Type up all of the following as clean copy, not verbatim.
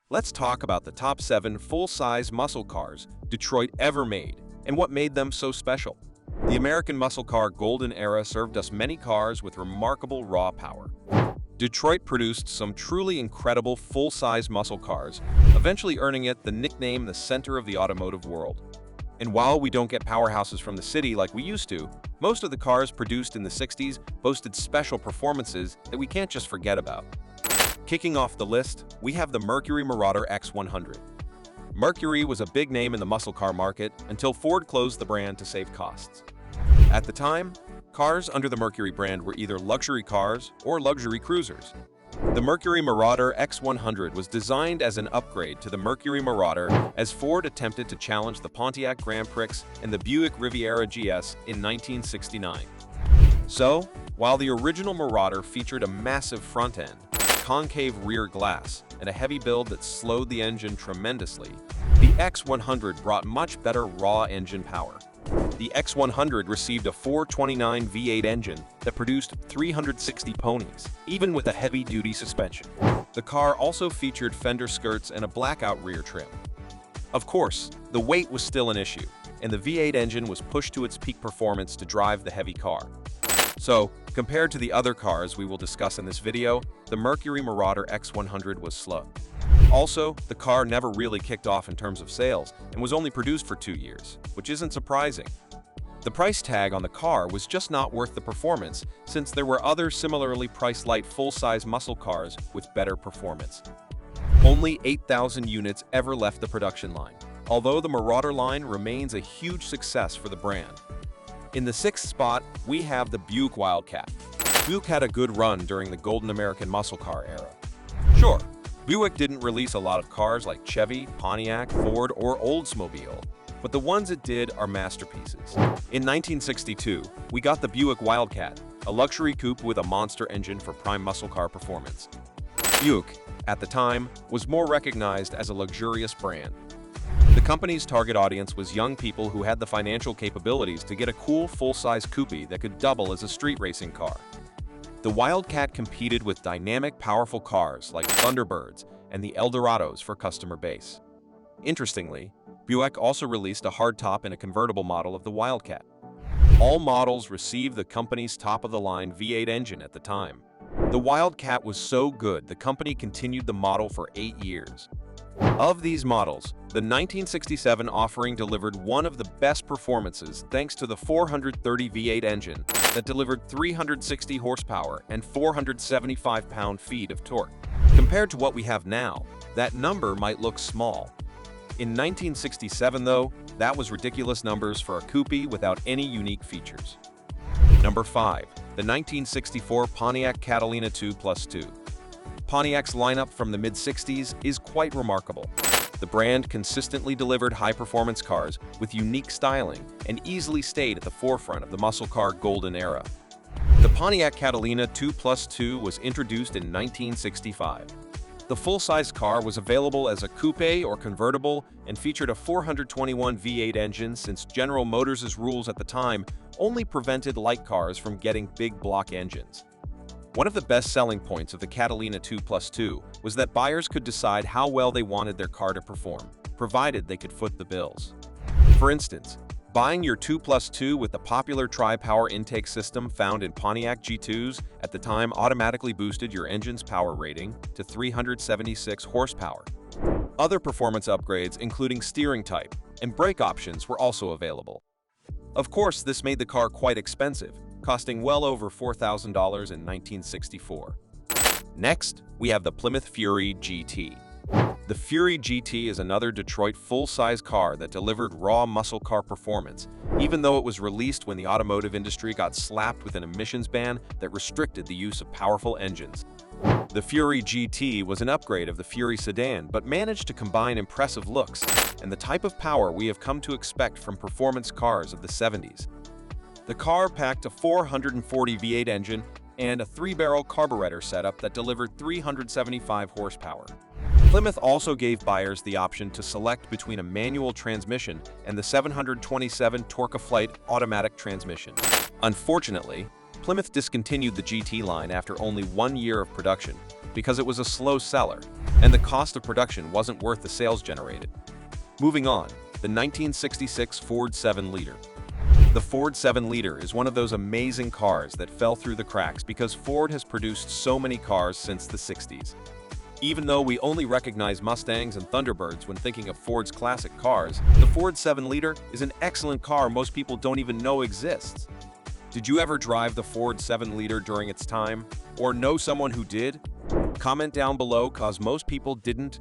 Let's talk about the top 7 full-size muscle cars Detroit ever made and what made them so special. The American muscle car golden era served us many cars with remarkable raw power. Detroit produced some truly incredible full-size muscle cars, eventually earning it the nickname the center of the automotive world. And while we don't get powerhouses from the city like we used to, most of the cars produced in the 60s boasted special performances that we can't just forget about. Kicking off the list, we have the Mercury Marauder X100. Mercury was a big name in the muscle car market until Ford closed the brand to save costs. At the time, cars under the Mercury brand were either luxury cars or luxury cruisers. The Mercury Marauder X100 was designed as an upgrade to the Mercury Marauder as Ford attempted to challenge the Pontiac Grand Prix and the Buick Riviera GS in 1969. So, while the original Marauder featured a massive front end, concave rear glass, and a heavy build that slowed the engine tremendously, the X100 brought much better raw engine power. The X100 received a 429 V8 engine that produced 360 ponies, even with a heavy-duty suspension. The car also featured fender skirts and a blackout rear trim. Of course, the weight was still an issue, and the V8 engine was pushed to its peak performance to drive the heavy car. So, compared to the other cars we will discuss in this video, the Mercury Marauder X100 was slow. Also, the car never really kicked off in terms of sales and was only produced for 2 years, which isn't surprising. The price tag on the car was just not worth the performance since there were other similarly priced light full-size muscle cars with better performance. Only 8,000 units ever left the production line, although the Marauder line remains a huge success for the brand. In the 6th spot, we have the Buick Wildcat. Buick had a good run during the golden American muscle car era. Sure, Buick didn't release a lot of cars like Chevy, Pontiac, Ford, or Oldsmobile, but the ones it did are masterpieces. In 1962, we got the Buick Wildcat, a luxury coupe with a monster engine for prime muscle car performance. Buick, at the time, was more recognized as a luxurious brand. The company's target audience was young people who had the financial capabilities to get a cool full-size coupe that could double as a street racing car. The Wildcat competed with dynamic, powerful cars like Thunderbirds and the Eldorados for customer base. Interestingly, Buick also released a hardtop and a convertible model of the Wildcat. All models received the company's top-of-the-line V8 engine at the time. The Wildcat was so good, the company continued the model for 8 years. Of these models, the 1967 offering delivered one of the best performances thanks to the 430 V8 engine that delivered 360 horsepower and 475 pound-feet of torque. Compared to what we have now, that number might look small. In 1967, though, that was ridiculous numbers for a coupe without any unique features. Number 5. The 1964 Pontiac Catalina 2+2. Pontiac's lineup from the mid-60s is quite remarkable. The brand consistently delivered high-performance cars with unique styling and easily stayed at the forefront of the muscle car golden era. The Pontiac Catalina 2+2 was introduced in 1965. The full-size car was available as a coupe or convertible and featured a 421 V8 engine since General Motors' rules at the time only prevented light cars from getting big block engines. One of the best selling points of the Catalina 2+2 was that buyers could decide how well they wanted their car to perform, provided they could foot the bills. For instance, buying your 2+2 with the popular tri-power intake system found in Pontiac G2s at the time automatically boosted your engine's power rating to 376 horsepower. Other performance upgrades, including steering type and brake options, were also available. Of course, this made the car quite expensive, costing well over $4,000 in 1964. Next, we have the Plymouth Fury GT. The Fury GT is another Detroit full-size car that delivered raw muscle car performance, even though it was released when the automotive industry got slapped with an emissions ban that restricted the use of powerful engines. The Fury GT was an upgrade of the Fury sedan, but managed to combine impressive looks and the type of power we have come to expect from performance cars of the 70s. The car packed a 440 V8 engine and a 3-barrel carburetor setup that delivered 375 horsepower. Plymouth also gave buyers the option to select between a manual transmission and the 727 Torque-A-Flight automatic transmission. Unfortunately, Plymouth discontinued the GT line after only 1 year of production, because it was a slow seller, and the cost of production wasn't worth the sales generated. Moving on, the 1966 Ford 7-liter. The Ford 7-liter is one of those amazing cars that fell through the cracks because Ford has produced so many cars since the 60s. Even though we only recognize Mustangs and Thunderbirds when thinking of Ford's classic cars, the Ford 7-liter is an excellent car most people don't even know exists. Did you ever drive the Ford 7-liter during its time? Or know someone who did? Comment down below, cause most people didn't.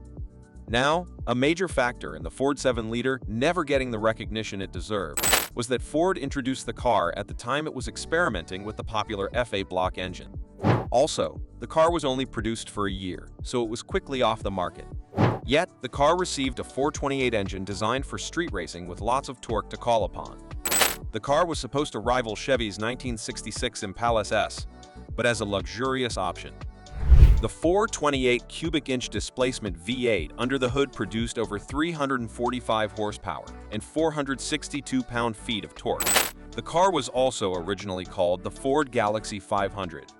Now, a major factor in the Ford 7-liter never getting the recognition it deserved was that Ford introduced the car at the time it was experimenting with the popular F8 block engine. Also, the car was only produced for a year, so it was quickly off the market. Yet, the car received a 428 engine designed for street racing with lots of torque to call upon. The car was supposed to rival Chevy's 1966 Impala SS, but as a luxurious option. The 428 cubic inch displacement V8 under the hood produced over 345 horsepower and 462 pound-feet of torque. The car was also originally called the Ford Galaxy 500.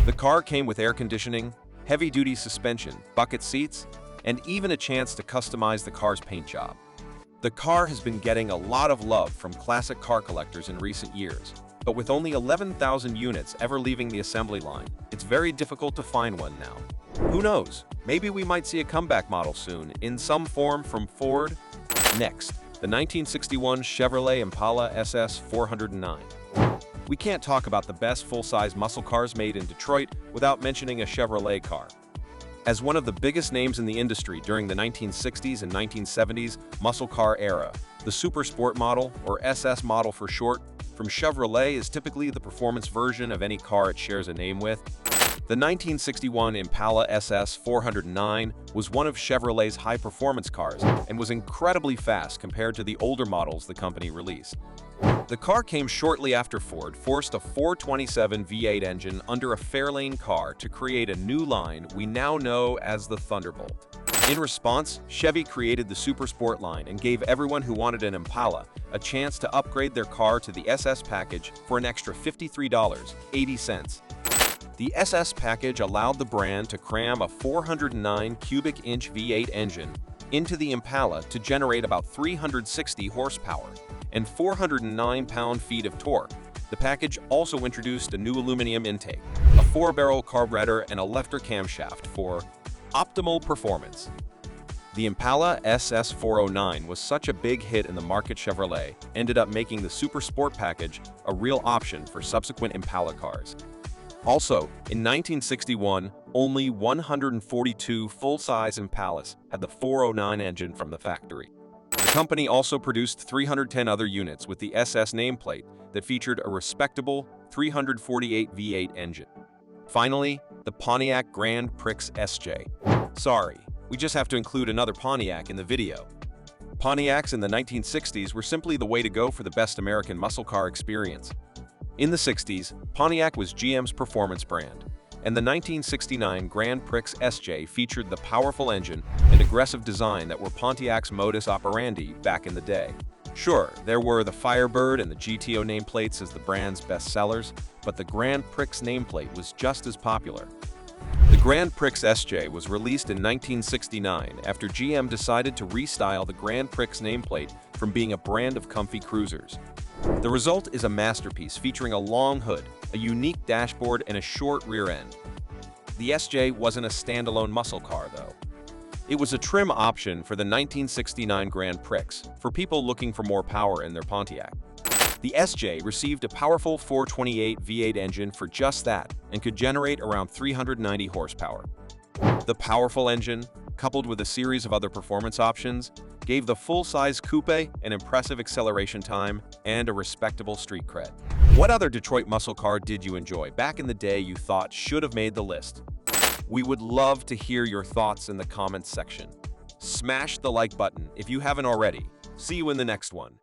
The car came with air conditioning, heavy-duty suspension, bucket seats, and even a chance to customize the car's paint job. The car has been getting a lot of love from classic car collectors in recent years, but with only 11,000 units ever leaving the assembly line, it's very difficult to find one now. Who knows, maybe we might see a comeback model soon, in some form from Ford? Next, the 1961 Chevrolet Impala SS 409. We can't talk about the best full-size muscle cars made in Detroit without mentioning a Chevrolet car. As one of the biggest names in the industry during the 1960s and 1970s muscle car era, the Super Sport model, or SS model for short, from Chevrolet is typically the performance version of any car it shares a name with. The 1961 Impala SS 409 was one of Chevrolet's high-performance cars and was incredibly fast compared to the older models the company released. The car came shortly after Ford forced a 427 V8 engine under a Fairlane car to create a new line we now know as the Thunderbolt. In response, Chevy created the Super Sport line and gave everyone who wanted an Impala a chance to upgrade their car to the SS package for an extra $53.80. The SS package allowed the brand to cram a 409 cubic inch V8 engine into the Impala to generate about 360 horsepower and 409 pound-feet of torque. The package also introduced a new aluminum intake, a 4-barrel carburetor, and a lifter camshaft for optimal performance. The Impala SS 409 was such a big hit in the market Chevrolet ended up making the Super Sport package a real option for subsequent Impala cars. Also, in 1961, only 142 full-size Impalas had the 409 engine from the factory. The company also produced 310 other units with the SS nameplate that featured a respectable 348 V8 engine. Finally, the Pontiac Grand Prix SJ. Sorry, we just have to include another Pontiac in the video. Pontiacs in the 1960s were simply the way to go for the best American muscle car experience. In the 60s, Pontiac was GM's performance brand, and the 1969 Grand Prix SJ featured the powerful engine and aggressive design that were Pontiac's modus operandi back in the day. Sure, there were the Firebird and the GTO nameplates as the brand's best sellers, but the Grand Prix nameplate was just as popular. The Grand Prix SJ was released in 1969 after GM decided to restyle the Grand Prix nameplate from being a brand of comfy cruisers. The result is a masterpiece featuring a long hood, a unique dashboard, and a short rear end. The SJ wasn't a standalone muscle car, though. It was a trim option for the 1969 Grand Prix for people looking for more power in their Pontiac. The SJ received a powerful 428 V8 engine for just that and could generate around 390 horsepower. The powerful engine, coupled with a series of other performance options, gave the full-size coupe an impressive acceleration time and a respectable street cred. What other Detroit muscle car did you enjoy back in the day you thought should have made the list? We would love to hear your thoughts in the comments section. Smash the like button if you haven't already. See you in the next one.